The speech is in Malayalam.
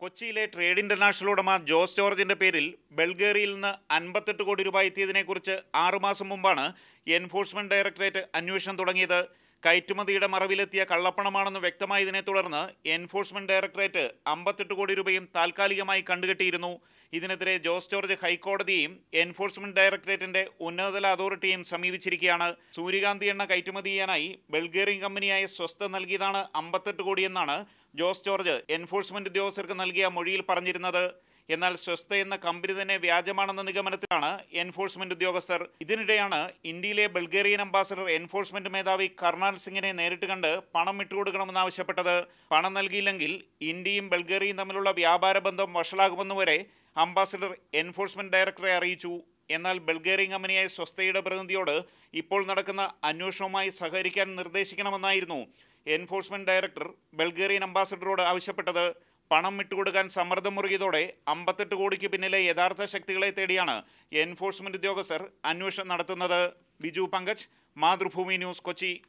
കൊച്ചിയിലെ ട്രേഡ് ഇന്റർനാഷണൽ ഉടമ ജോസ് ജോർജിന്റെ പേരിൽ ബൾഗേറിയയിൽ നിന്ന് 58 കോടി രൂപ എത്തിയതിനെക്കുറിച്ച് 6 മാസം മുമ്പാണ് എൻഫോഴ്സ്മെന്റ് ഡയറക്ടറേറ്റ് അന്വേഷണം തുടങ്ങിയത്. കയറ്റുമതിയുടെ മറവിലെത്തിയ കള്ളപ്പണമാണെന്ന് വ്യക്തമായതിനെ തുടർന്ന് എൻഫോഴ്സ്മെന്റ് ഡയറക്ടറേറ്റ് 58 കോടി രൂപയും താൽക്കാലികമായി കണ്ടുകെട്ടിയിരുന്നു. ഇതിനെതിരെ ജോസ് ജോർജ് ഹൈക്കോടതിയെയും എൻഫോഴ്സ്മെന്റ് ഡയറക്ടറേറ്റിന്റെ ഉന്നതതല അതോറിറ്റിയെയും സമീപിച്ചിരിക്കുകയാണ്. സൂര്യകാന്തി എണ്ണ കയറ്റുമതി ചെയ്യാനായി ബൾഗേറിയൻ കമ്പനിയായ സ്വസ്ഥ നൽകിയതാണ് 58 കോടിയെന്നാണ് ജോസ് ജോർജ് എൻഫോഴ്സ്മെന്റ് ഉദ്യോഗസ്ഥർക്ക് നൽകിയ മൊഴിയിൽ പറഞ്ഞിരുന്നത്. എന്നാൽ സ്വസ്ഥ എന്ന കമ്പനി തന്നെ വ്യാജമാണെന്ന നിഗമനത്തിലാണ് എൻഫോഴ്സ്മെന്റ് ഉദ്യോഗസ്ഥർ. ഇതിനിടെയാണ് ഇന്ത്യയിലെ ബൾഗേറിയൻ അംബാസഡർ എൻഫോഴ്സ്മെന്റ് മേധാവി കർണാൽ സിംഗിനെ നേരിട്ട് കണ്ട് പണം വിട്ടുകൊടുക്കണമെന്നാവശ്യപ്പെട്ടത്. പണം നൽകിയില്ലെങ്കിൽ ഇന്ത്യയും ബൾഗേറിയയും തമ്മിലുള്ള വ്യാപാര ബന്ധം വഷളാകുമെന്നുവരെ അംബാസഡർ എൻഫോഴ്സ്മെന്റ് ഡയറക്ടറെ അറിയിച്ചു. എന്നാൽ ബൾഗേറിയൻ കമ്പനിയായ സ്വസ്ഥയുടെ പ്രതിനിധിയോട് ഇപ്പോൾ നടക്കുന്ന അന്വേഷണവുമായി സഹകരിക്കാൻ നിർദ്ദേശിക്കണമെന്നായിരുന്നു എൻഫോഴ്സ്മെന്റ് ഡയറക്ടർ ബൾഗേറിയൻ അംബാസഡറോട് ആവശ്യപ്പെട്ടത്. പണം വിട്ടുകൊടുക്കാൻ സമ്മർദ്ദം മുറുകിയതോടെ 58 കോടിക്ക് പിന്നിലെ യഥാർത്ഥ ശക്തികളെ തേടിയാണ് എൻഫോഴ്സ്മെന്റ് ഉദ്യോഗസ്ഥർ അന്വേഷണം നടത്തുന്നത്. ബിജു പങ്കജ്, മാതൃഭൂമി ന്യൂസ്, കൊച്ചി.